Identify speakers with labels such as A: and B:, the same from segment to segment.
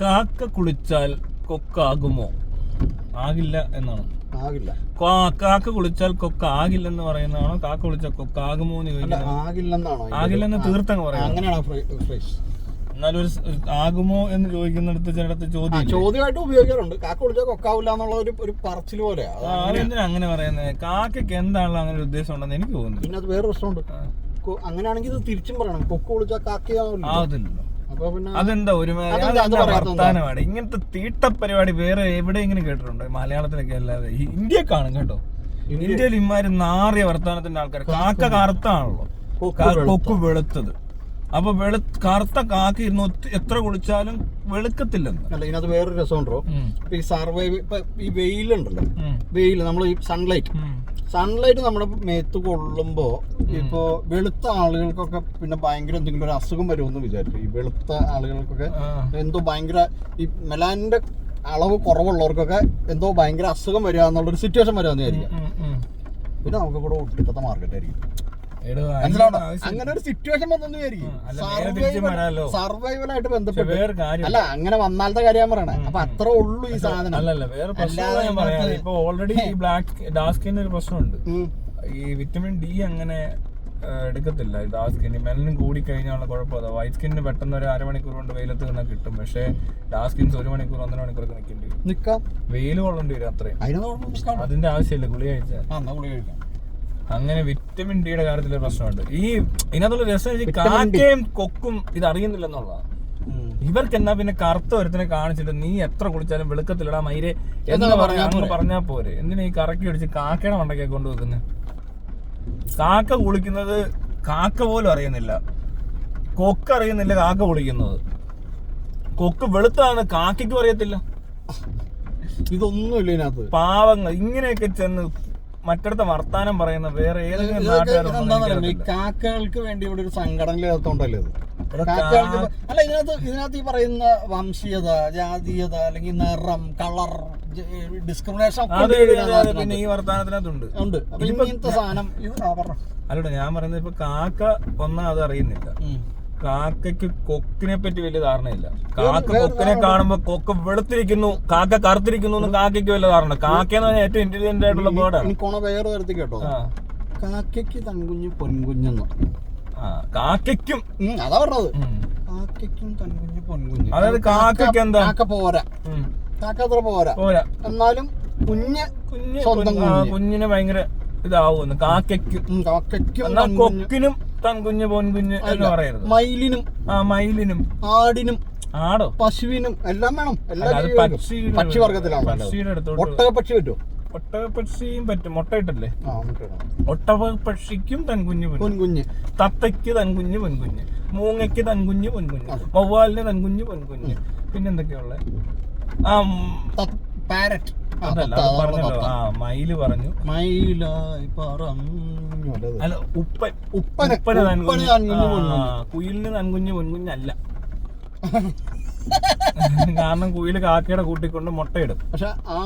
A: കാക്ക കുളിച്ചാൽ കൊക്കാകുമോ? ആകില്ല എന്നാണ്.
B: ആകില്ല.
A: കാക്ക കുളിച്ചാൽ കൊക്ക ആകില്ലെന്ന് പറയുന്നതാണോ, കാക്ക കുളിച്ചാൽ കൊക്കാകുമോ എന്ന് ചോദിക്കുന്നത്?
B: ആകില്ലെന്നാണോ?
A: ആകില്ലെന്ന് തീർത്തങ്ങ് പറയാം.
B: അങ്ങനെയാണ്.
A: എന്നാലും ഒരു ആകുമോ എന്ന് ചോദിക്കുന്നിടത്ത് ചിലടത്ത്
B: ചോദ്യമായിട്ട് ഉപയോഗിക്കാറുണ്ട്. കാക്ക കുളിച്ചാൽ കൊക്കാവില്ല എന്നുള്ള ഒരു പറച്ചിൽ പോലെ.
A: എന്തിനാ അങ്ങനെ പറയുന്നത്? കാക്കയ്ക്ക് എന്താണല്ലോ അങ്ങനെ ഒരു ഉദ്ദേശം ഉണ്ടെന്ന് എനിക്ക് തോന്നുന്നു.
B: പിന്നെ അത് വേറെ പ്രശ്നമുണ്ട്. അങ്ങനെയാണെങ്കിൽ ഇത് തിരിച്ചും പറയണം, കൊക്ക് കുളിച്ചാൽ കാക്കയാവില്ലല്ലോ.
A: അതെന്താ ഒരു വർത്താനമാണ്? ഇങ്ങനത്തെ തീട്ട പരിപാടി വേറെ എവിടെയെങ്കിലും കേട്ടിട്ടുണ്ടോ? മലയാളത്തിലൊക്കെ അല്ലാതെ ഇന്ത്യയെ കാണും കേട്ടോ. ഇന്ത്യയിൽ ഇമാര് നാറിയ വർത്താനത്തിന്റെ ആൾക്കാർ. കാക്ക കറുത്താണല്ലോ, കൊക്ക് വെളുത്തത്. അപ്പൊ കറുത്ത കാക്ക ഇരുന്ന് എത്ര കുളിച്ചാലും വെളുക്കത്തില്ലെന്ന്.
B: അല്ല, ഇതിനകത്ത് വേറൊരു രസമുണ്ടോ? ഇപ്പൊ ഈ സർവൈവ്, ഇപ്പൊ ഈ വെയിലുണ്ടല്ലോ, വെയില്, നമ്മൾ ഈ സൺലൈറ്റ് നമ്മുടെ മേത്ത് കൊള്ളുമ്പോ ഇപ്പൊ വെളുത്ത ആളുകൾക്കൊക്കെ പിന്നെ ഭയങ്കര എന്തെങ്കിലും ഒരു അസുഖം വരുമെന്ന് വിചാരിച്ചു. ഈ വെളുത്ത ആളുകൾക്കൊക്കെ എന്തോ ഭയങ്കര ഈ മെലാനിന്റെ അളവ് കുറവുള്ളവർക്കൊക്കെ എന്തോ ഭയങ്കര അസുഖം വരിക എന്നുള്ളൊരു സിറ്റുവേഷൻ വരാമെന്ന് വിചാരിക്കാം. പിന്നെ നമുക്ക് കൂടെ ഒട്ടിക്കത്തെ മാർക്കറ്റ് ആയിരിക്കും. അങ്ങനെ ഒരു സിറ്റുവേഷൻ വന്നെന്ന് വിചാരിക്കും. സർവൈവലായിട്ട് ബന്ധപ്പെട്ട് അല്ല, അങ്ങനെ വന്നാലത്തെ കാര്യം പറയണേ. അപ്പൊ അത്ര ഉള്ളൂ ഈ സാധനം.
A: അല്ലല്ല, വേറെ പ്രശ്നം. ഇപ്പൊ ഓൾറെഡി ഈ ഡാർക്ക് സ്കിന്നിന് ഒരു പ്രശ്നമുണ്ട്. ഈ വിറ്റമിൻ ഡി അങ്ങനെ എടുക്കത്തില്ല. ഡാർക്ക് സ്കിന്നിന് മെലനിൻ കൂടി കഴിഞ്ഞാൽ കുഴപ്പമില്ല. വൈറ്റ് സ്കിന്നിന് പെട്ടെന്ന് ഒരു അരമണിക്കൂർ കൊണ്ട് വെയിലത്ത് നിന്നാൽ കിട്ടും. പക്ഷേ ഡാർക്ക് സ്കിൻസ് 1 മണിക്കൂർ 1.5 മണിക്കൂറൊക്കെ നിൽക്കാം. വെയിൽ കൊള്ളേണ്ടി വരും അത്രയും. അതിന്റെ ആവശ്യമില്ല. ഗുളിക കഴിച്ചാൽ അങ്ങനെ വിറ്റമിൻ ഡിയുടെ കാര്യത്തിൽ പ്രശ്നമുണ്ട്. ഇതിനകത്തുള്ള രസം കാക്കയും കൊക്കും ഇത് അറിയുന്നില്ലെന്നുള്ളതാണ്. ഇവർക്ക് എന്നാ പിന്നെ കറുത്ത ഒരുത്തിനെ കാണിച്ചിട്ട് നീ എത്ര കുളിച്ചാലും വെളുക്കത്തില്ലടാ മയിരെ എന്ന് പറഞ്ഞാ പോരെ. എന്തിനാ ഈ കറക്കി അടിച്ച് കാക്കയുടെ മണ്ടയ്ക്ക് കൊണ്ടുവെക്കുന്നത്? കാക്ക കുളിക്കുന്നത് കാക്ക പോലും അറിയുന്നില്ല, കൊക്ക് അറിയുന്നില്ല കാക്ക കുളിക്കുന്നത്. കൊക്ക് വെളുത്താണ്, കാക്കയ്ക്കും അറിയത്തില്ല.
B: ഇതൊന്നുമില്ല ഇതിനകത്ത്.
A: പാവങ്ങൾ ഇങ്ങനെയൊക്കെ ചെന്ന് മറ്റിടത്തെ വർത്താനം പറയുന്ന വേറെ ഏതെങ്കിലും നാട്ടുകാരൊന്നും.
B: ഈ കാക്കകൾക്ക് വേണ്ടി ഇവിടെ ഒരു സംഘടന ചേർത്തോണ്ടല്ലേ ഇത്? അല്ല, ഇതിനകത്ത് ഈ പറയുന്ന വംശീയത, ജാതീയത, അല്ലെങ്കിൽ നിറം, കളർ, ഡിസ്ക്രിമിനേഷൻ
A: പിന്നെ ഈ വർത്താനത്തിനകത്തുണ്ട്.
B: ഇങ്ങനത്തെ സാധനം
A: അല്ലട ഞാൻ പറയുന്നത്, ഇപ്പൊ കാക്ക ഒന്നാ അത് അറിയുന്നില്ല. കാക്കയ്ക്ക് കൊക്കിനെ പറ്റി വലിയ ധാരണയില്ല. കാക്ക കൊക്കിനെ കാണുമ്പോ കൊക്ക് വെളുത്തിരിക്കുന്നു, കാക്ക കറുത്തിരിക്കുന്നു എന്ന് കാക്കയ്ക്ക് വലിയ ധാരണ. കാക്ക എന്ന് പറഞ്ഞാൽ ഏറ്റവും ഇന്റലിജന്റ് ആയിട്ടുള്ള ബേർഡാണ്.
B: വേറെ തരത്തിൽ കേട്ടോ, കാക്കയ്ക്ക് തൻകുഞ്ഞ് പൊൻകുഞ്ഞെന്ന്.
A: കാക്കയ്ക്കും
B: അതാ പറഞ്ഞത്, കാക്കയ്ക്കും തൻകുഞ്ഞ് പൊൻകുഞ്ഞ്.
A: അതായത് കാക്കയ്ക്ക് എന്താ,
B: കാക്ക പോരാ, കാക്ക അത്ര പോരാ, എന്നാലും
A: കുഞ്ഞിന് ഭയങ്കര ഇതാവുന്നു. കാക്കയ്ക്കും കൊക്കിനും തൻകുഞ്ഞ് പൊൻകുഞ്ഞ് എന്ന് പറയരുത്. മയിലിനും
B: ആടിനും
A: ആടോ
B: പശുവിനും എല്ലാം വേണം. പക്ഷി വർഗത്തിലാണ്.
A: പക്ഷിയുടെ അടുത്തോട്ട്
B: ഒട്ടകപ്പക്ഷി പറ്റുമോ?
A: ഒട്ടകപ്പക്ഷിയും പറ്റും, മുട്ടയിട്ടല്ലേ. ഒട്ടകപ്പക്ഷിക്കും തൻകുഞ്ഞ് പൊൻകുഞ്ഞ്, തത്തയ്ക്ക് തൻകുഞ്ഞ് പൊൻകുഞ്ഞ്, മൂങ്ങയ്ക്ക് തൻകുഞ്ഞ് പൊൻകുഞ്ഞ്, വവ്വാലിന് തൻകുഞ്ഞ് പൊൻകുഞ്ഞ്. പിന്നെന്തൊക്കെയുള്ള
B: പാരറ്റ്
A: പറഞ്ഞല്ലോ. മയില് പറഞ്ഞു, അല്ല ഉപ്പന് കുയിലിന് തൻകുഞ്ഞ് പൊൻകുഞ്ഞല്ല. കാരണം കുയില് കാക്കയുടെ കൂട്ടിക്കൊണ്ട് മുട്ടയിടും.
B: പക്ഷെ ആ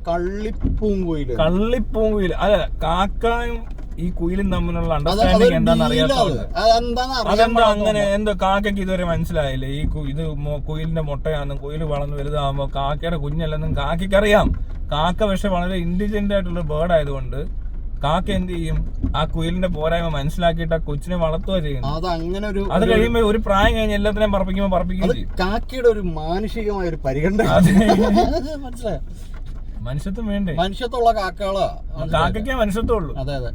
A: കള്ളിപ്പൂങ്കുയിൽ അല്ല, കാക്കയും ഈ കുയിലും തമ്മിലുള്ള അണ്ടർസ്റ്റാൻഡിങ് എന്താണെന്ന് അറിയാത്തത്. അതെന്താ അങ്ങനെ? എന്തോ കാക്കയ്ക്ക് ഇതുവരെ മനസ്സിലായില്ലേ ഈ ഇത് കുയിലിന്റെ മുട്ടയാണെന്നും കുയില് വളർന്ന് വലുതാകുമ്പോ കാക്കയുടെ കുഞ്ഞല്ലെന്നും കാക്കയ്ക്ക് അറിയാം. കാക്ക പക്ഷെ വളരെ ഇന്റലിജന്റ് ആയിട്ടുള്ള ബേർഡ് ആയതുകൊണ്ട് കാക്ക എന്ത് ചെയ്യും, ആ കുയിലിന്റെ പോരായ്മ മനസ്സിലാക്കിയിട്ട് ആ കൊച്ചിനെ വളർത്തുക ചെയ്യുന്നു. അത് കഴിയുമ്പോ ഒരു പ്രായം കഴിഞ്ഞ് എല്ലാത്തിനെയും പറപ്പിക്കുകയും ചെയ്യും.
B: കാക്കയുടെ ഒരു മാനുഷികമായ ഒരു പരിഗണന മനസ്സിലായോ?
A: മനുഷ്യത്വം വേണ്ടേ?
B: മനുഷ്യത്വമുള്ള കാക്കകളാ.
A: കാക്കയ്ക്കേ മനുഷ്യത്വം ഉള്ളൂ.
B: അതെ അതെ.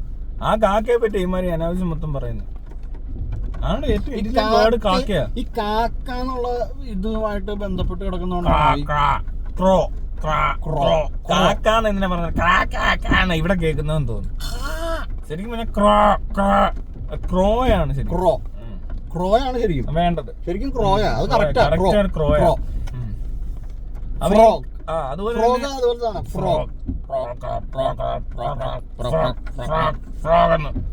A: ആ കാക്കയെ പറ്റി ഇമാരി അനാവശ്യം മൊത്തം പറയുന്നു. ആണ് ഏറ്റവും കാക്കയാ.
B: ഈ കാക്ക എന്നുള്ള ഇതുമായിട്ട് ബന്ധപ്പെട്ട് കിടക്കുന്നോണ്ടാണ്
A: കാക്കാന്ന് എന്തിനാ പറഞ്ഞത്? ഇവിടെ കേൾക്കുന്നതെന്ന് തോന്നുന്നു. ശരിക്കും പിന്നെ ക്രോയാണ്. ശരി,
B: ക്രോയാണ് ശരിക്കും
A: വേണ്ടത്.
B: ശരിക്കും ക്രോയാ, അത് കറക്റ്റാ.
A: ക്രോയ.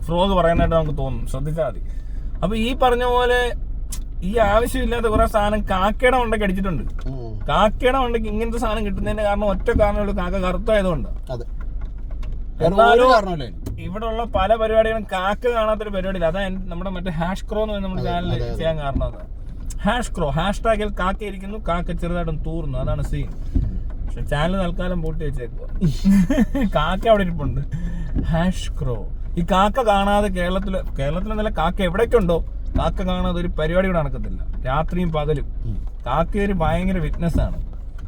A: ഫ്രോഗ് പറയുന്നതായിട്ട് നമുക്ക് തോന്നും, ശ്രദ്ധിച്ചാൽ മതി. അപ്പൊ ഈ പറഞ്ഞ പോലെ ഈ ആവശ്യമില്ലാത്ത കുറെ സാധനം കാക്കയുടെ മണ്ടയ്ക്ക് അടിച്ചിട്ടുണ്ട്. കാക്കയുടെ മണ്ടയ്ക്ക് ഇങ്ങനത്തെ സാധനം കിട്ടുന്നതിന്റെ കാരണം ഒറ്റ കാരണമുള്ളൂ, കാക്ക കറുത്തായതുകൊണ്ട്. എന്നാലും ഇവിടെ ഉള്ള പല പരിപാടികളും കാക്ക കാണാത്തൊരു പരിപാടിയില്ല. അതാ നമ്മുടെ മറ്റേ ഹാഷ് ക്രോ എന്ന് നമ്മുടെ ചാനലിൽ ചെയ്യാൻ കാരണം. #ഹാഷ്ടാഗിൽ കാക്ക ഇരിക്കുന്നു, കാക്ക ചെറുതായിട്ടും തൂർന്നു, അതാണ് സീൻ. പക്ഷെ ചാനൽ തൽക്കാലം പൂട്ടി വെച്ചേക്കുക. കാക്ക അവിടെ ഇരിപ്പുണ്ട്. #. ഈ കാക്ക കാണാതെ കേരളത്തിലെന്നല്ല, കാക്ക എവിടേക്ക് ഉണ്ടോ കാക്ക കാണാതെ ഒരു പരിപാടി ഇവിടെ നടക്കത്തില്ല. രാത്രിയും പകലും കാക്ക ഒരു ഭയങ്കര വിറ്റ്നസ് ആണ്.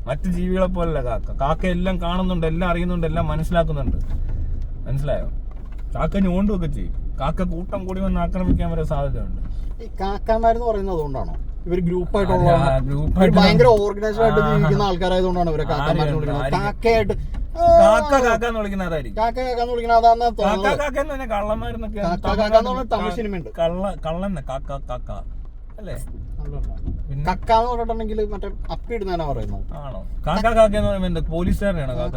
A: മറ്റു ജീവികളെ പോലല്ല കാക്ക എല്ലാം കാണുന്നുണ്ട്, എല്ലാം അറിയുന്നുണ്ട്, എല്ലാം മനസ്സിലാക്കുന്നുണ്ട്. മനസ്സിലായോ? കാക്ക ഞോണ്ടുമൊക്കെ ചെയ്യും. കാക്ക കൂട്ടം കൂടി വന്ന് ആക്രമിക്കാൻ വരെ സാധ്യതയുണ്ട്.
B: ഈ കാക്കമാരെന്ന് പറയുന്നത് അതുകൊണ്ടാണോ ഇവർ ഗ്രൂപ്പായിട്ടുള്ള ഭയങ്കര ഓർഗനൈസ്ഡ് ആയിട്ട് ജീവിക്കുന്ന ആൾക്കാരായതുകൊണ്ടാണ് ഇവരെ കാക്കമാരെന്ന് വിളിക്കുന്നത്? കാക്കയായിട്ട്
A: കാക്കാന്ന് വിളിക്കുന്ന അതായിരിക്കും.
B: കാക്കാന്ന് വിളിക്കുന്നത് അതാന്ന്
A: കാക്കാന്ന് പറഞ്ഞാൽ കള്ളന്മാരെന്നൊക്കെ
B: തമിഴ് സിനിമയുണ്ട്.
A: കള്ളന്നെ കാക്ക അല്ലേ?
B: കക്കാന്ന് പറഞ്ഞിട്ടുണ്ടെങ്കിൽ മറ്റേ അപ്പി ഇടുന്നാണ് പറയുന്നത്.
A: ആണോ? കാക്ക എന്ന് പറയുമ്പോ എന്താ പോലീസുകാരനാണോ കാക്ക?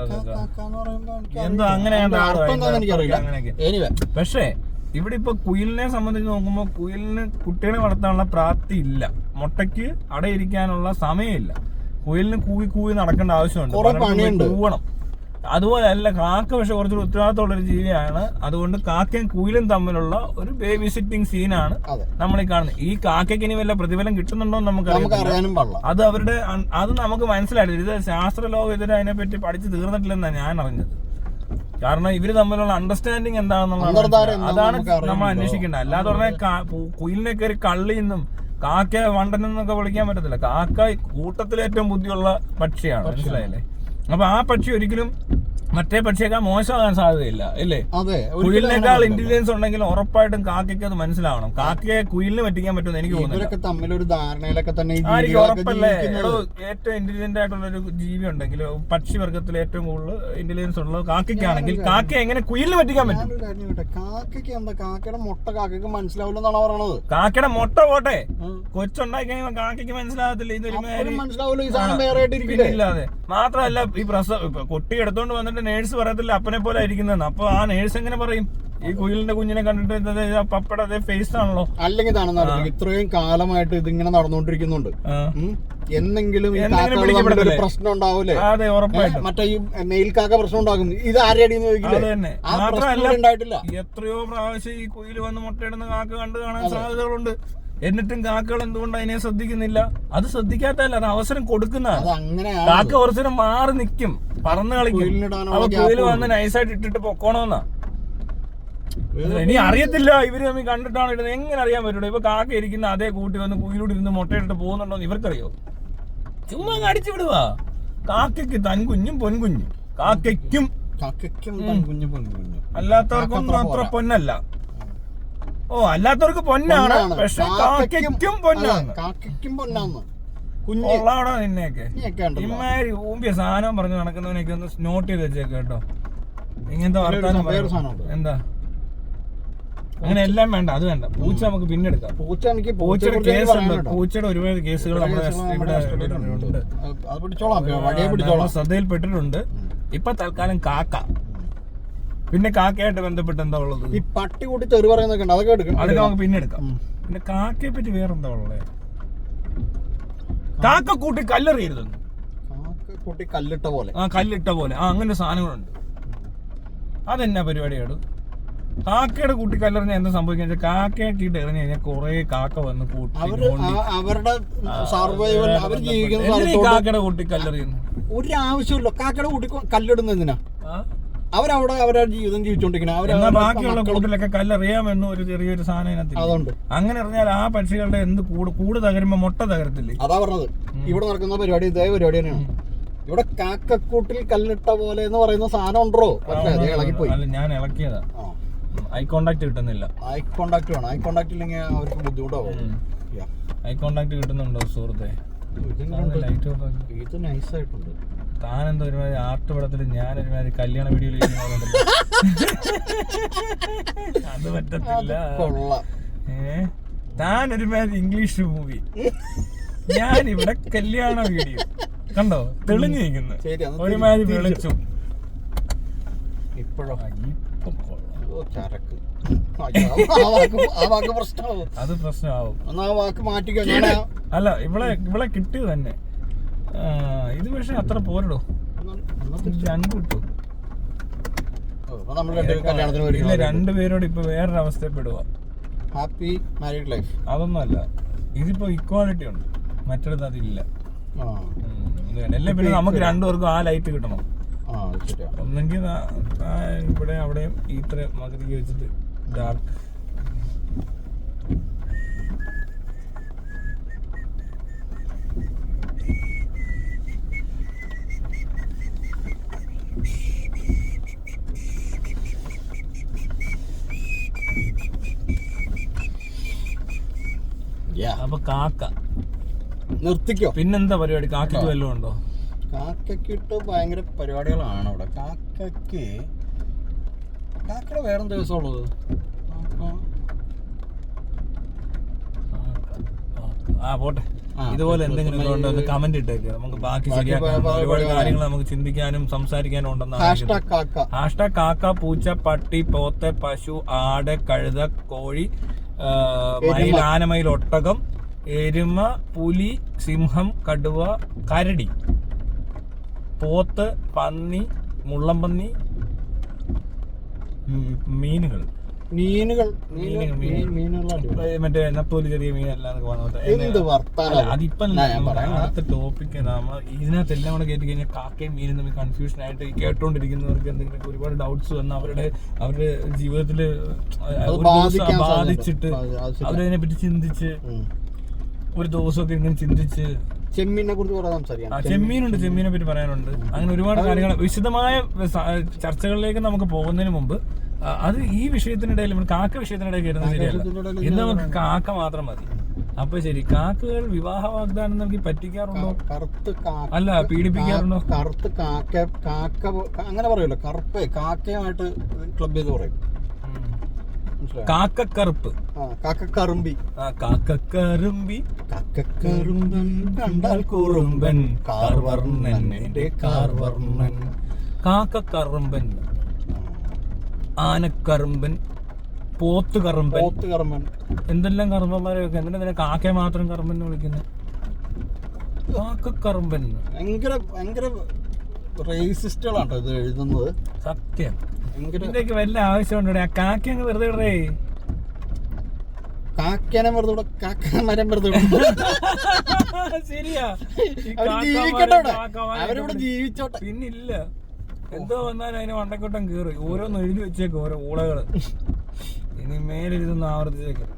A: എന്തോ അങ്ങനെയാണ്
B: എനിവേ.
A: പക്ഷേ ഇവിടെ ഇപ്പൊ കുയിലിനെ സംബന്ധിച്ച് നോക്കുമ്പോ കുയിലിന് കുട്ടികളെ വളർത്താനുള്ള പ്രാപ്തി ഇല്ല. മുട്ടയ്ക്ക് അടയിരിക്കാനുള്ള സമയമില്ല. കുയിലിന് കൂവി നടക്കേണ്ട ആവശ്യമുണ്ട്, കൂവണം. അതുപോലെ അല്ല കാക്ക. പക്ഷെ കുറച്ചൊരു ഉത്തരവാദിത്തമുള്ള ഒരു ജീവിയാണ്. അതുകൊണ്ട് കാക്കയും കുയിലും തമ്മിലുള്ള ഒരു ബേബി സിറ്റിംഗ് സീനാണ് നമ്മൾ ഈ കാണുന്നത്. ഈ കാക്കയ്ക്ക് ഇനി വല്ല പ്രതിഫലം കിട്ടുന്നുണ്ടോ എന്ന് നമുക്ക് അത് നമുക്ക് മനസ്സിലായില്ല. ഇത് ശാസ്ത്രലോകം ഇതിനെ അതിനെപ്പറ്റി പഠിച്ച് തീർന്നിട്ടില്ലെന്നാണ് ഞാൻ അറിഞ്ഞത്. കാരണം ഇവര് തമ്മിലുള്ള അണ്ടർസ്റ്റാൻഡിങ് എന്താണെന്നുള്ളത് അതാണ് നമ്മൾ അന്വേഷിക്കേണ്ടത്. അല്ലാതെ പറഞ്ഞാൽ കുയിലിനെ കയറി കള്ളിന്നും കാക്ക വണ്ടനെന്നൊക്കെ വിളിക്കാൻ പറ്റത്തില്ല. കാക്ക കൂട്ടത്തിലെ ഏറ്റവും ബുദ്ധിയുള്ള പക്ഷിയാണ്. മനസ്സിലായില്ലേ? അപ്പൊ ആ പക്ഷി ഒരിക്കലും മറ്റേ പക്ഷിയേക്കാൾ മോശമാകാൻ സാധ്യതയില്ല, അല്ലേ? കുയിലിനേക്കാൾ ഇന്റലിജൻസ് ഉണ്ടെങ്കിൽ ഉറപ്പായിട്ടും കാക്കയ്ക്ക് അത് മനസ്സിലാവണം. കാക്കയെ കുയിലിന് പറ്റിക്കാൻ പറ്റുമെന്ന് എനിക്ക് തോന്നുന്നു. ഉറപ്പല്ലേ? ഏറ്റവും ഇന്റലിജന്റ് ആയിട്ടുള്ള ഒരു ജീവി ഉണ്ടെങ്കിൽ പക്ഷി വർഗത്തിൽ ഏറ്റവും കൂടുതൽ ഇന്റലിജൻസ് ഉള്ളത് കാക്കയ്ക്കാണെങ്കിൽ കാക്ക എങ്ങനെ കുയിലിന് പറ്റിക്കാൻ പറ്റും?
B: കാക്കയുടെ മുട്ട കാക്കയ്ക്ക് മനസ്സിലാവില്ലെന്നാണ് പറയണത്.
A: കാക്കയുടെ മുട്ട പോട്ടെ, കൊച്ചുണ്ടായി കഴിയുമ്പോൾ കാക്കയ്ക്ക് മനസ്സിലാകത്തില്ല. ഇതൊരുമില്ലാതെ മാത്രമല്ല ഈ കുട്ടി എടുത്തോണ്ട് വന്നിട്ട് നേഴ്സ് പറയത്തില്ല അപ്പനെ പോലെ ഇരിക്കുന്നതെന്ന്. അപ്പൊ ആ നേഴ്സ് എങ്ങനെ പറയും ഈ കുയിലിന്റെ കുഞ്ഞിനെ കണ്ടിട്ട് പപ്പയുടെ അതേ ഫേസ് ആണല്ലോ?
B: അല്ലെങ്കിൽ ഇത്രയും കാലമായിട്ട് ഇതിങ്ങനെ നടന്നുകൊണ്ടിരിക്കുന്നുണ്ട്. എന്തെങ്കിലും പ്രശ്നം ഉണ്ടാവൂലേ?
A: അതെ, ഉറപ്പായിട്ടും.
B: മറ്റേ ഈ മെയിൽക്കാക്ക പ്രശ്നം ഉണ്ടാകും. ഇത് ആരെയടിയെന്ന് ചോദിക്കില്ലേ?
A: മാത്രമല്ല എത്രയോ പ്രാവശ്യം ഈ കുയിൽ വന്ന് മുട്ടയിടുന്ന കാക്ക കാണാൻ സാധ്യതകളുണ്ട്. എന്നിട്ടും കാക്കകൾ എന്തുകൊണ്ട് അതിനെ ശ്രദ്ധിക്കുന്നില്ല? അത് ശ്രദ്ധിക്കാത്തല്ല, അത് അവസരം കൊടുക്കുന്നതാണ്. കാക്ക കുറച്ചു മാറി നിൽക്കും, പറന്ന് കളിക്കും. അപ്പൊ കുയിൽ വന്ന് നൈസായിട്ട് ഇട്ടിട്ട് പൊക്കോണമെന്നാ. ഇനി അറിയത്തില്ല ഇവര് തമ്മിൽ കണ്ടിട്ടാണ് ഇടുന്നത്. എങ്ങനെ അറിയാൻ പറ്റുള്ളൂ? ഇപ്പൊ കാക്ക ഇരിക്കുന്ന അതേ കൂട്ടി വന്ന് കുയിലൂടെ ഇരുന്ന് മുട്ടയിട്ടിട്ട് പോകുന്നുണ്ടോന്ന് ഇവർക്കറിയോ? ചുമ്മാ അടിച്ചു വിടുക. കാക്കയ്ക്ക് തൻകുഞ്ഞും പൊൻകുഞ്ഞും. കാക്കയ്ക്കും അല്ലാത്തവർക്കൊന്നും അത്ര പൊന്നല്ല. അല്ലാത്തവർക്ക് പൊന്നാണ്, പക്ഷെ കാക്കയ്ക്കും പൊന്നാണ്. കുഞ്ഞുള്ളാണോ നിന്നെയൊക്കെ ഇമ്മാരി ഊമ്പിയ സാധനം പറഞ്ഞു നടക്കുന്നവനൊക്കെ ഒന്ന് നോട്ട് ചെയ്ത് വെച്ചേക്ക് കേട്ടോ. ഇങ്ങനത്തെ വർത്താനം എന്താ? അങ്ങനെ എല്ലാം വേണ്ട, അത് വേണ്ട. പൂച്ച നമുക്ക് പിന്നെ എടുക്കാം. പൂച്ചയുടെ കേസുണ്ട്. പൂച്ചയുടെ ഒരുപാട് കേസുകൾ നമ്മുടെ ഇവിടെ ശ്രദ്ധയിൽപ്പെട്ടിട്ടുണ്ട്. ഇപ്പൊ തൽക്കാലം കാക്ക. പിന്നെ കാക്കയായിട്ട് ബന്ധപ്പെട്ട് എന്താ ഉള്ളത്?
B: ഈ പട്ടി കൂട്ടി തെറി പറയുന്നൊക്കെ
A: അതൊക്കെ നമുക്ക് പിന്നെ എടുക്കാം. പിന്നെ കാക്കയെ പറ്റി വേറെന്താ ഉള്ളത്? കാക്ക കൂട്ടി കല്ലെറിയരുത്.
B: കല്ലിട്ട പോലെ
A: അങ്ങനെ സാധനങ്ങളുണ്ട്. അതെന്നാ പരിപാടിയാണ്? കാക്കയുടെ കൂട്ടി കല്ലെറിഞ്ഞാൽ എന്താ സംഭവിക്കുന്നത്? കാക്കയായിട്ട് ഇട്ട് എറിഞ്ഞു കഴിഞ്ഞാൽ കുറെ കാക്ക വന്ന് കൂട്ടി
B: അവരുടെ സർവൈവൽ അവർ ജീവിക്കുന്ന
A: കാക്കയുടെ കൂട്ടി കല്ലെറിയുന്നു.
B: ഒരു ആവശ്യമില്ല. കാക്കയുടെ കൂട്ടി കല്ലിടുന്നതിനാ അവരവിടെ അവരുടെ ജീവിതം ജീവിച്ചോണ്ടിരിക്കുന്നത്.
A: ബാക്കിയുള്ള കൂട്ടിലൊക്കെ കല്ലെറിയാമെന്നും ഒരു ചെറിയൊരു സാധനം അതുകൊണ്ട് അങ്ങനെ എറിഞ്ഞാൽ ആ പക്ഷികളുടെ എന്ത് കൂട് തകരുമ്പോ മുട്ട തകരത്തില്ലേ?
B: അതാ പറഞ്ഞത്. ഇവിടെ നടക്കുന്ന പരിപാടി ഇതേ പരിപാടി തന്നെയാണ്. ഇവിടെ കാക്കക്കൂട്ടിൽ കല്ലിട്ട പോലെ എന്ന് പറയുന്ന സാധനം ഉണ്ടോ? ഇളകിപ്പോയി.
A: അല്ല, ഞാൻ ഇളക്കിയതാ. ഐ കോണ്ടാക്ട് കിട്ടുന്നില്ല.
B: ഐ കോണ്ടാക്ട് വേണം. ഐ കോണ്ടാക്ട് ഇല്ലെങ്കിൽ അവർക്ക് ബുദ്ധിമുട്ടാവും.
A: ഐ കോണ്ടാക്ട് കിട്ടുന്നുണ്ടോ സുഹൃത്തെ?
B: ഇത് നൈസായിട്ടുണ്ട്.
A: താനെന്തോ ഒരുമാതിരി ആർട്ട് പടത്തിൽ ഞാൻ ഒരുമാതിരി കല്യാണ വീഡിയോയിൽ അത് പറ്റത്തില്ല. താൻ ഒരുമാതിരി ഇംഗ്ലീഷ് മൂവി, ഞാൻ ഇവിടെ കല്യാണ വീഡിയോ. കണ്ടോ? തെളിഞ്ഞിരിക്കുന്നു ഒരുമാതിരി വിളിച്ചു.
B: ഇപ്പോഴോ
A: അത് പ്രശ്നമാവും.
B: അല്ല,
A: ഇവളെ കിട്ടിയത് തന്നെ. ഇത് പക്ഷെ അത്ര പോരടോ. 2 കിട്ടു. രണ്ടുപേരോട് ഇപ്പൊ വേറൊരു അവസ്ഥപ്പെടുക.
B: Happy married life.
A: അതൊന്നും അല്ല. ഇതിപ്പോ ഇക്വാലിറ്റി ഉണ്ട്, മറ്റടുത്ത് അതില്ല.
B: ആ
A: അല്ലേ പിന്നെ നമുക്ക് രണ്ടുപേർക്കും ആ ലൈറ്റ് കിട്ടണം.
B: ആ ശരിയാ.
A: ഒന്നെങ്കിൽ ഇവിടെ അവിടെയും ഇത്ര മകതിക്ക് വെച്ചിട്ട് ഡാർക്ക്. അപ്പൊ കാക്ക
B: നിർത്തിക്കോ.
A: പിന്നെന്താ പരിപാടി? കാക്കയ്ക്ക് വല്ലതും ഉണ്ടോ?
B: കാക്കയ്ക്കിട്ട് ഭയങ്കര പരിപാടികളാണ് അവിടെ. കാക്കയുടെ വേറെന്താ ദിവസമുള്ളത്?
A: പോട്ടെ. ഇതുപോലെ എന്തെങ്കിലും ഉണ്ടോ എന്ന് കമന്റ് ഇട്ടേക്ക്, നമുക്ക് ബാക്കി ശരിയാക്കാം. ഒരുപാട് കാര്യങ്ങൾ നമുക്ക് ചിന്തിക്കാനും സംസാരിക്കാനും ഉണ്ടെന്നാണ്. ഹാഷ്ടാഗ് കാക്ക, പൂച്ച, പട്ടി, പോത്ത്, പശു, ആട്, കഴുത, കോഴി, മയിൽ, ആനമയിൽ, ഒട്ടകം, എരുമ, പുലി, സിംഹം, കടുവ, കരടി, പോത്ത്, പന്നി, മുള്ളംപന്നി, മീനുകൾ മറ്റേ നത്തോലി, ചെറിയ മീനല്ല. അതിപ്പം അടുത്ത ടോപ്പിക് നമ്മൾ ഇതിനകത്ത് എല്ലാം കൂടെ കേട്ട് കഴിഞ്ഞാൽ കാക്കയും മീനും തമ്മിൽ കൺഫ്യൂഷൻ ആയിട്ട് കേട്ടോണ്ടിരിക്കുന്നവർക്ക് എന്തെങ്കിലും ഒരുപാട് ഡൗട്ട്സ് വന്ന് അവരുടെ ജീവിതത്തിൽ ബാധിച്ചിട്ട് അവരതിനെ പറ്റി ചിന്തിച്ച് ഒരു ദിവസമൊക്കെ ഇങ്ങനെ ചിന്തിച്ച്.
B: ചെമ്മീനെ കുറിച്ച് പറയാൻ സംസാരിക്കാം.
A: ചെമ്മീനുണ്ട്, ചെമ്മീനെ പറ്റി പറയാനുണ്ട്. അങ്ങനെ ഒരുപാട് കാര്യങ്ങൾ വിശദമായ ചർച്ചകളിലേക്ക് നമുക്ക് പോകുന്നതിന് മുമ്പ് അത് ഈ വിഷയത്തിനിടയിൽ കാക്ക വിഷയത്തിനിടയിൽ കയറുന്ന ശരിയല്ല. ഇന്ന് നമുക്ക് കാക്ക മാത്രം മതി. അപ്പൊ ശരി, കാക്കകൾ വിവാഹ വാഗ്ദാനം നൽകി പറ്റിക്കാറുണ്ടോ? അല്ല, പീഡിപ്പിക്കാറുണ്ടോ?
B: കറുത്ത് കാക്ക അങ്ങനെ പറയുമല്ലോ, കറുപ്പ് കാക്കയുമായിട്ട് ക്ലബ് ചെയ്ത് പറയും.
A: കാക്കക്കറുപ്പ്,
B: കാക്കക്കറുമ്പി,
A: കാക്കക്കറുമ്പി,
B: കാക്കക്കറുമ്പൻ കണ്ടാൽ കുറുമ്പൻ, കാർവർണ്ണൻ എന്റെ കാർവർണ്ണൻ.
A: കാക്കക്കറുമ്പൻ, ആനക്കറുമ്പൻ, പോത്തുകറുമ്പൻ, എന്തെല്ലാം കറുമ്പന്മാരെയൊക്കെ. എന്തിനാ കാക്കയെ മാത്രം കറുമ്പൻ എന്ന് വിളിക്കുന്നത്? കാക്കക്കറുമ്പൻ
B: ഭയങ്കര റേസിസ്റ്റുകളാട്ടോ ഇത് എഴുതുന്നത്.
A: സത്യം. ഇതിന്റെയൊക്കെ വല്ല ആവശ്യമുണ്ടോ? ആ കാക്കയങ്ങ് വെറുതെ ഇടേ.
B: കാക്കനെ വെറുതെ കാക്കമരം വെറുതെ
A: ശരിയാ,
B: അവരിവിടെ ജീവിച്ചോട്ടെ.
A: പിന്നില്ല, എന്തോ വന്നാലും അതിന് വണ്ടക്കോട്ടം കീറി ഓരോന്ന് എഴുതി വെച്ചേക്കും, ഓരോ ഊളകള്. ഇനി മേലിരുന്ന് ആവർത്തിച്ചേക്കും.